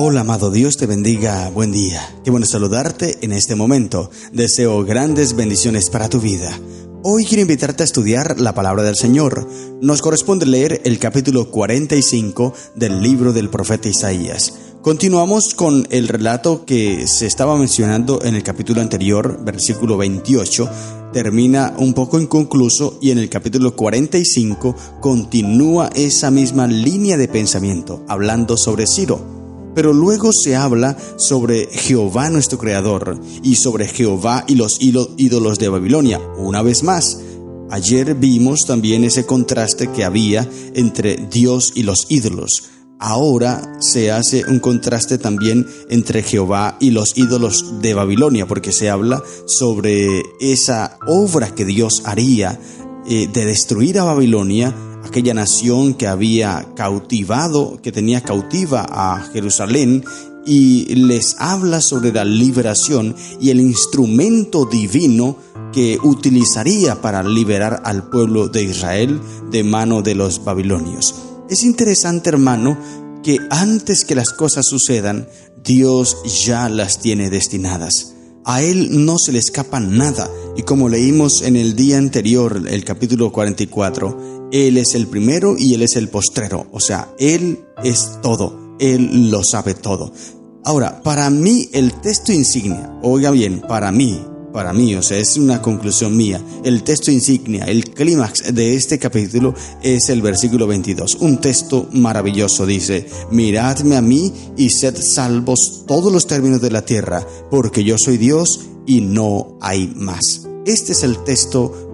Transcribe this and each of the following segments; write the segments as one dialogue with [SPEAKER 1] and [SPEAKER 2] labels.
[SPEAKER 1] Hola amado, Dios te bendiga, buen día. Qué bueno saludarte en este momento. Deseo grandes bendiciones para tu vida. Hoy quiero invitarte a estudiar la palabra del Señor. Nos corresponde leer el capítulo 45 del libro del profeta Isaías. Continuamos con el relato que se estaba mencionando en el capítulo anterior, versículo 28. Termina un poco inconcluso y en el capítulo 45 continúa esa misma línea de pensamiento, hablando sobre Ciro. Pero luego se habla sobre Jehová nuestro Creador y sobre Jehová y los ídolos de Babilonia. Una vez más, ayer vimos también ese contraste que había entre Dios y los ídolos. Ahora se hace un contraste también entre Jehová y los ídolos de Babilonia, porque se habla sobre esa obra que Dios haría de destruir a Babilonia, aquella nación que había cautivado, que tenía cautiva a Jerusalén, y les habla sobre la liberación y el instrumento divino que utilizaría para liberar al pueblo de Israel de mano de los babilonios. Es interesante, hermano, que antes que las cosas sucedan, Dios ya las tiene destinadas. A Él no se le escapa nada, y como leímos en el día anterior, el capítulo 44, Él es el primero y Él es el postrero, o sea, Él es todo, Él lo sabe todo. Ahora, para mí el texto insignia, oiga bien, para mí, o sea, es una conclusión mía, el texto insignia, el clímax de este capítulo es el versículo 22, un texto maravilloso, dice: miradme a mí y sed salvos todos los términos de la tierra, porque yo soy Dios y no hay más. Este es el texto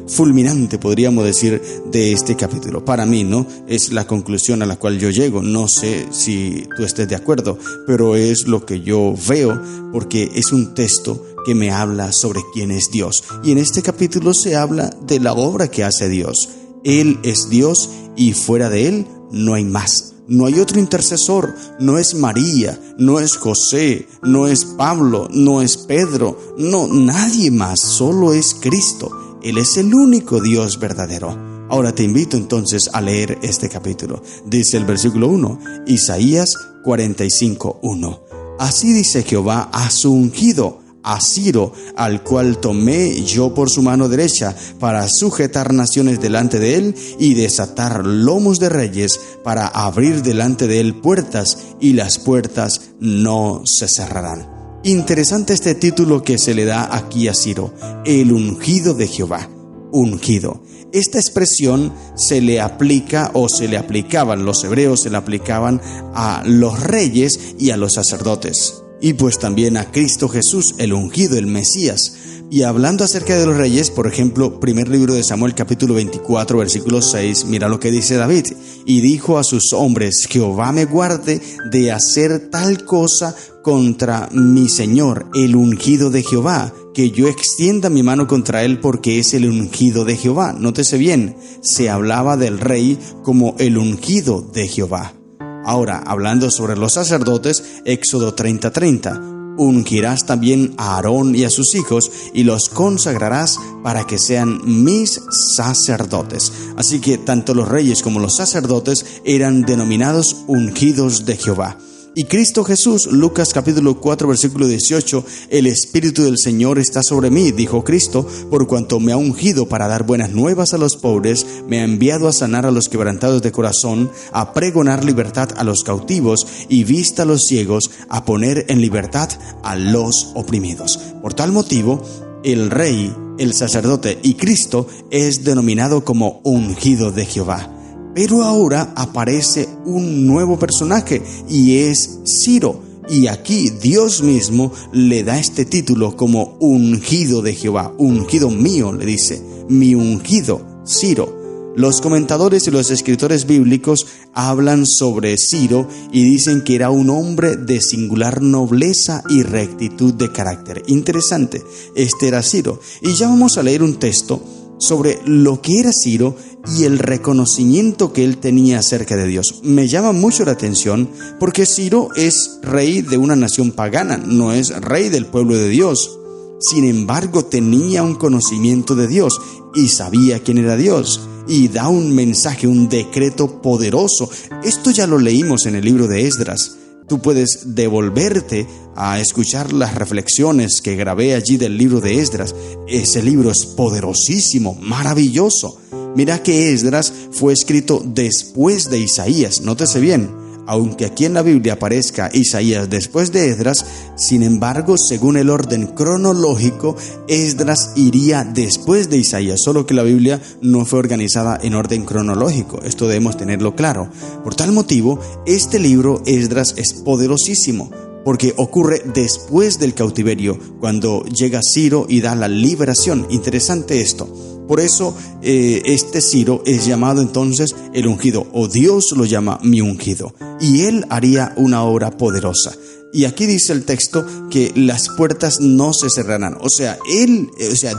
[SPEAKER 1] fulminante, podríamos decir, de este capítulo. Para mí, ¿no? Es la conclusión a la cual yo llego. No sé si tú estés de acuerdo, pero es lo que yo veo, porque es un texto que me habla sobre quién es Dios. Y en este capítulo se habla de la obra que hace Dios. Él es Dios y fuera de Él no hay más. No hay otro intercesor, no es María, no es José, no es Pablo, no es Pedro, no, nadie más, solo es Cristo. Él es el único Dios verdadero. Ahora te invito entonces a leer este capítulo. Dice el versículo 1, Isaías 45:1. Así dice Jehová a su ungido, a Ciro, al cual tomé yo por su mano derecha, para sujetar naciones delante de él y desatar lomos de reyes, para abrir delante de él puertas, y las puertas no se cerrarán. Interesante este título que se le da aquí a Ciro, el ungido de Jehová, ungido. Esta expresión se le aplica o se le aplicaban, los hebreos se le aplicaban a los reyes y a los sacerdotes. Y pues también a Cristo Jesús, el ungido, el Mesías. Y hablando acerca de los reyes, por ejemplo, primer libro de Samuel, capítulo 24, versículo 6, mira lo que dice David. Y dijo a sus hombres: Jehová me guarde de hacer tal cosa contra mi Señor, el ungido de Jehová, que yo extienda mi mano contra él, porque es el ungido de Jehová. Nótese bien, se hablaba del rey como el ungido de Jehová. Ahora, hablando sobre los sacerdotes, Éxodo 30:30. Ungirás también a Aarón y a sus hijos y los consagrarás para que sean mis sacerdotes. Así que tanto los reyes como los sacerdotes eran denominados ungidos de Jehová. Y Cristo Jesús, Lucas capítulo 4 versículo 18, el Espíritu del Señor está sobre mí, dijo Cristo, por cuanto me ha ungido para dar buenas nuevas a los pobres, me ha enviado a sanar a los quebrantados de corazón, a pregonar libertad a los cautivos y vista a los ciegos, a poner en libertad a los oprimidos. Por tal motivo, el rey, el sacerdote y Cristo es denominado como ungido de Jehová. Pero ahora aparece un nuevo personaje y es Ciro. Y aquí Dios mismo le da este título como ungido de Jehová. Ungido mío, le dice, mi ungido, Ciro. Los comentadores y los escritores bíblicos hablan sobre Ciro y dicen que era un hombre de singular nobleza y rectitud de carácter. Interesante, este era Ciro. Y ya vamos a leer un texto sobre lo que era Ciro y el reconocimiento que él tenía acerca de Dios. Me llama mucho la atención porque Ciro es rey de una nación pagana, no es rey del pueblo de Dios. Sin embargo, tenía un conocimiento de Dios y sabía quién era Dios. Y da un mensaje, un decreto poderoso. Esto ya lo leímos en el libro de Esdras. Tú puedes devolverte a escuchar las reflexiones que grabé allí del libro de Esdras. Ese libro es poderosísimo, maravilloso. Mira que Esdras fue escrito después de Isaías, nótese bien. Aunque aquí en la Biblia aparezca Isaías después de Esdras, sin embargo, según el orden cronológico, Esdras iría después de Isaías, solo que la Biblia no fue organizada en orden cronológico. Esto debemos tenerlo claro. Por tal motivo, este libro, Esdras, es poderosísimo, porque ocurre después del cautiverio, cuando llega Ciro y da la liberación. Interesante esto. Por eso este Ciro es llamado entonces el ungido, o Dios lo llama mi ungido, y él haría una obra poderosa. Y aquí dice el texto que las puertas no se cerrarán. O sea,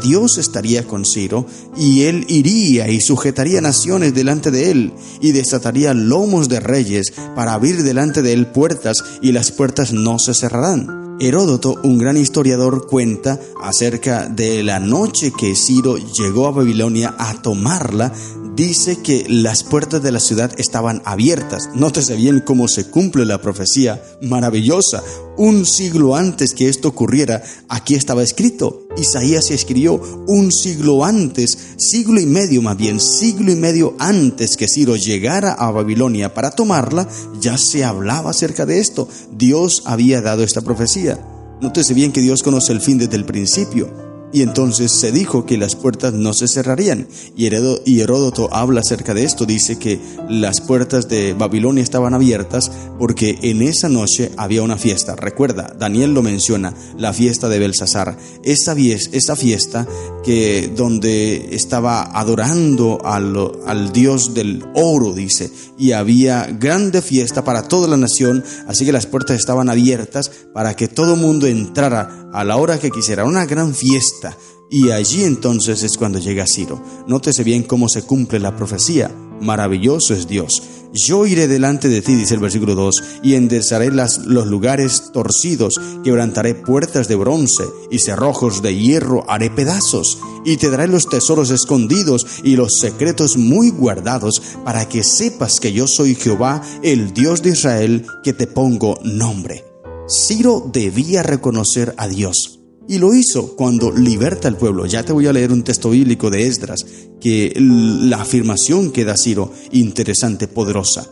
[SPEAKER 1] Dios estaría con Ciro y él iría y sujetaría naciones delante de él y desataría lomos de reyes para abrir delante de él puertas, y las puertas no se cerrarán. Heródoto, un gran historiador, cuenta acerca de la noche que Ciro llegó a Babilonia a tomarla. Dice que las puertas de la ciudad estaban abiertas. Nótese bien cómo se cumple la profecía maravillosa. Un siglo antes que esto ocurriera, aquí estaba escrito. Isaías se escribió un siglo antes, siglo y medio antes que Ciro llegara a Babilonia para tomarla, ya se hablaba acerca de esto. Dios había dado esta profecía. Nótese bien que Dios conoce el fin desde el principio. Y entonces se dijo que las puertas no se cerrarían. Y Heródoto habla acerca de esto. Dice que las puertas de Babilonia estaban abiertas porque en esa noche había una fiesta. Recuerda, Daniel lo menciona, la fiesta de Belsasar. Esa fiesta que donde estaba adorando al Dios del oro, dice. Y había grande fiesta para toda la nación. Así que las puertas estaban abiertas para que todo mundo entrara a la hora que quisiera. Una gran fiesta. Y allí entonces es cuando llega Ciro. Nótese bien cómo se cumple la profecía. Maravilloso es Dios. Yo iré delante de ti, dice el versículo 2, y enderezaré los lugares torcidos, quebrantaré puertas de bronce y cerrojos de hierro haré pedazos, y te daré los tesoros escondidos y los secretos muy guardados, para que sepas que yo soy Jehová, el Dios de Israel, que te pongo nombre. Ciro debía reconocer a Dios. Y lo hizo cuando liberta al pueblo. Ya te voy a leer un texto bíblico de Esdras, que la afirmación que da Ciro, interesante, poderosa.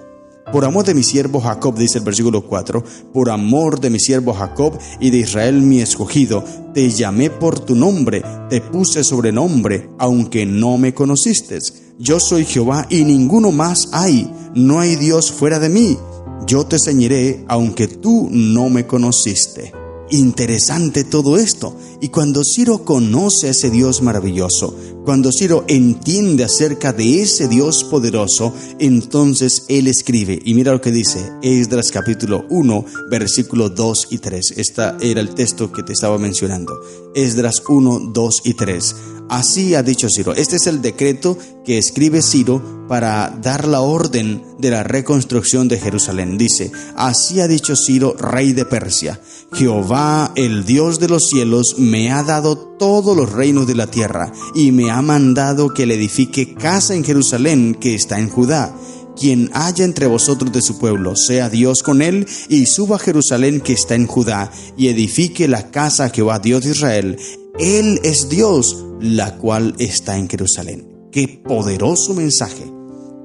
[SPEAKER 1] Por amor de mi siervo Jacob, dice el versículo 4, por amor de mi siervo Jacob y de Israel mi escogido, te llamé por tu nombre, te puse sobrenombre, aunque no me conociste. Yo soy Jehová y ninguno más hay, no hay Dios fuera de mí. Yo te ceñiré, aunque tú no me conociste. Interesante todo esto. Y cuando Ciro conoce a ese Dios maravilloso, cuando Ciro entiende acerca de ese Dios poderoso, entonces él escribe. Y mira lo que dice Esdras capítulo 1, versículos 2 y 3. Este era el texto que te estaba mencionando. Esdras 1, 2 y 3. Así ha dicho Ciro. Este es el decreto que escribe Ciro para dar la orden de la reconstrucción de Jerusalén. Dice, así ha dicho Ciro, rey de Persia: Jehová, el Dios de los cielos, me ha dado todos los reinos de la tierra y me ha mandado que le edifique casa en Jerusalén que está en Judá. Quien haya entre vosotros de su pueblo, sea Dios con él, y suba a Jerusalén que está en Judá, y edifique la casa a Jehová Dios de Israel. Él es Dios, la cual está en Jerusalén. ¡Qué poderoso mensaje!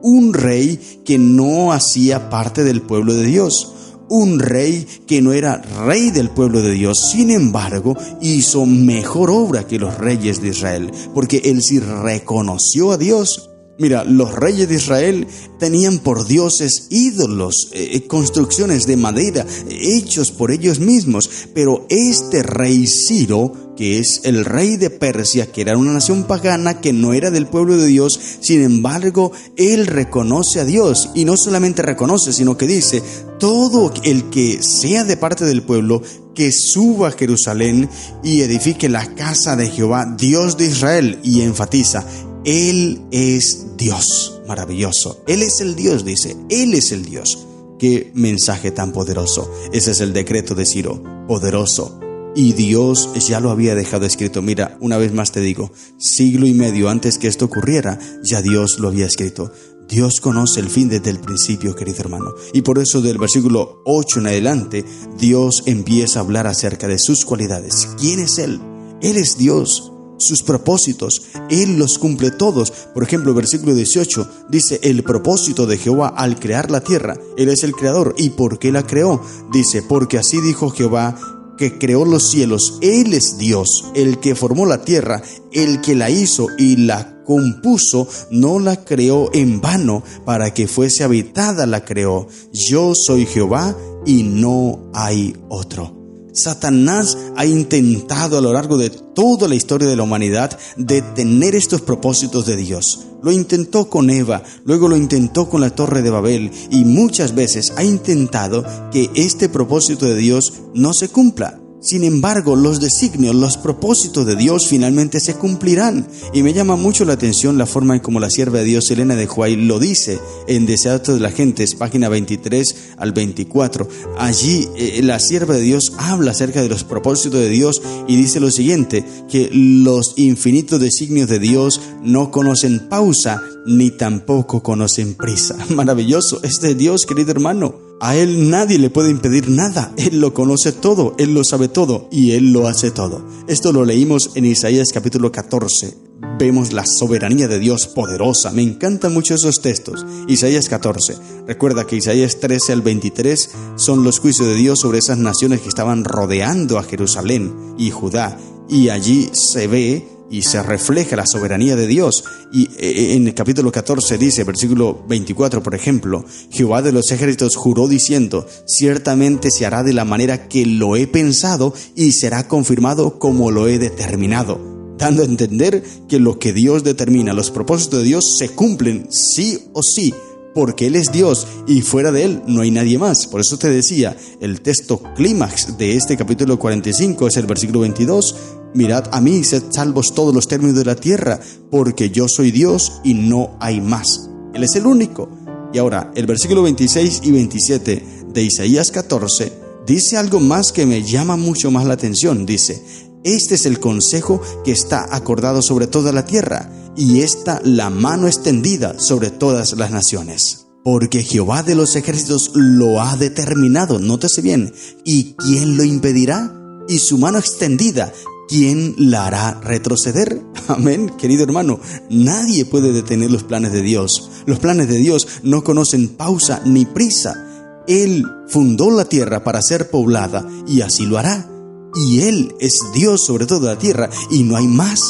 [SPEAKER 1] Un rey que no hacía parte del pueblo de Dios. Un rey que no era rey del pueblo de Dios, sin embargo, hizo mejor obra que los reyes de Israel, porque él sí reconoció a Dios. Mira, los reyes de Israel tenían por dioses ídolos, construcciones de madera, hechos por ellos mismos, pero este rey Ciro, que es el rey de Persia, que era una nación pagana, que no era del pueblo de Dios, sin embargo, él reconoce a Dios, y no solamente reconoce, sino que dice, todo el que sea de parte del pueblo, que suba a Jerusalén y edifique la casa de Jehová, Dios de Israel, y enfatiza, Él es Dios. Maravilloso. Él es el Dios, dice. Él es el Dios. Qué mensaje tan poderoso. Ese es el decreto de Ciro. Poderoso. Y Dios ya lo había dejado escrito. Mira, una vez más te digo, siglo y medio antes que esto ocurriera, ya Dios lo había escrito. Dios conoce el fin desde el principio, querido hermano. Y por eso del versículo 8 en adelante, Dios empieza a hablar acerca de sus cualidades. ¿Quién es Él? Él es Dios. Sus propósitos, Él los cumple todos. Por ejemplo, el versículo 18 dice: el propósito de Jehová al crear la tierra. Él es el creador. ¿Y por qué la creó? Dice: porque así dijo Jehová, que creó los cielos. Él es Dios, el que formó la tierra, el que la hizo y la compuso. No la creó en vano, para que fuese habitada la creó. Yo soy Jehová y no hay otro. Satanás ha intentado a lo largo de toda la historia de la humanidad detener estos propósitos de Dios. Lo intentó con Eva, luego lo intentó con la Torre de Babel, y muchas veces ha intentado que este propósito de Dios no se cumpla. Sin embargo, los designios, los propósitos de Dios finalmente se cumplirán. Y me llama mucho la atención la forma en como la sierva de Dios, Elena de White, lo dice en Deseados de la Gentes, página 23 al 24. Allí la sierva de Dios habla acerca de los propósitos de Dios y dice lo siguiente: que los infinitos designios de Dios no conocen pausa ni tampoco conocen prisa. Maravilloso, este es Dios, querido hermano. A Él nadie le puede impedir nada. Él lo conoce todo, Él lo sabe todo y Él lo hace todo. Esto lo leímos en Isaías capítulo 14. Vemos la soberanía de Dios poderosa. Me encantan mucho esos textos. Isaías 14. Recuerda que Isaías 13 al 23 son los juicios de Dios sobre esas naciones que estaban rodeando a Jerusalén y Judá. Y allí se ve y se refleja la soberanía de Dios. Y en el capítulo 14 dice, versículo 24 por ejemplo: Jehová de los ejércitos juró diciendo: ciertamente se hará de la manera que lo he pensado y será confirmado como lo he determinado. Dando a entender que lo que Dios determina, los propósitos de Dios se cumplen sí o sí, porque Él es Dios y fuera de Él no hay nadie más. Por eso te decía, el texto clímax de este capítulo 45 es el versículo 22. Mirad a mí y sed salvos todos los términos de la tierra, porque yo soy Dios y no hay más. Él es el único. Y ahora, el versículo 26 y 27 de Isaías 14 dice algo más que me llama mucho más la atención. Dice: este es el consejo que está acordado sobre toda la tierra, y esta la mano extendida sobre todas las naciones. Porque Jehová de los ejércitos lo ha determinado. Nótese bien. ¿Y quién lo impedirá? Y su mano extendida, ¿quién la hará retroceder? Amén, querido hermano. Nadie puede detener los planes de Dios. Los planes de Dios no conocen pausa ni prisa. Él fundó la tierra para ser poblada y así lo hará. Y Él es Dios sobre toda la tierra y no hay más.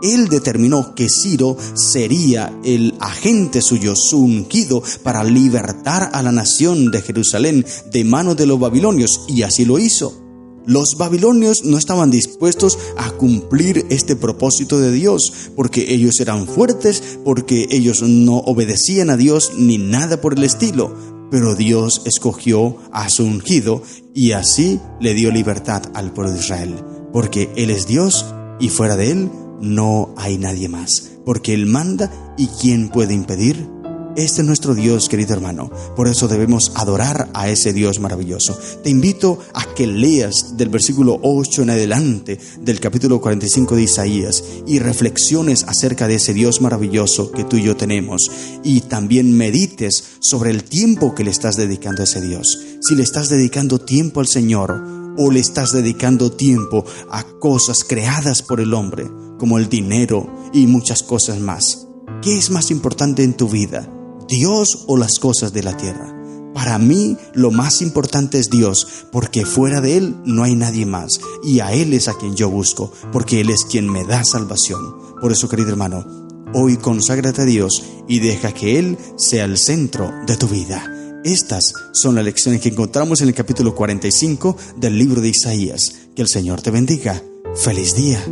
[SPEAKER 1] Él determinó que Ciro sería el agente suyo, su ungido, para libertar a la nación de Jerusalén de manos de los babilonios, y así lo hizo. Los babilonios no estaban dispuestos a cumplir este propósito de Dios, porque ellos eran fuertes, porque ellos no obedecían a Dios ni nada por el estilo. Pero Dios escogió a su ungido y así le dio libertad al pueblo de Israel, porque Él es Dios y fuera de Él no hay nadie más, porque Él manda y ¿quién puede impedir? Este es nuestro Dios, querido hermano. Por eso debemos adorar a ese Dios maravilloso. Te invito a que leas del versículo 8 en adelante del capítulo 45 de Isaías y reflexiones acerca de ese Dios maravilloso que tú y yo tenemos, y también medites sobre el tiempo que le estás dedicando a ese Dios. Si le estás dedicando tiempo al Señor o le estás dedicando tiempo a cosas creadas por el hombre, como el dinero y muchas cosas más. ¿Qué es más importante en tu vida? ¿Dios o las cosas de la tierra? Para mí lo más importante es Dios, porque fuera de Él no hay nadie más, y a Él es a quien yo busco, porque Él es quien me da salvación. Por eso, querido hermano, hoy conságrate a Dios y deja que Él sea el centro de tu vida. Estas son las lecciones que encontramos en el capítulo 45 del libro de Isaías. Que el Señor te bendiga. ¡Feliz día!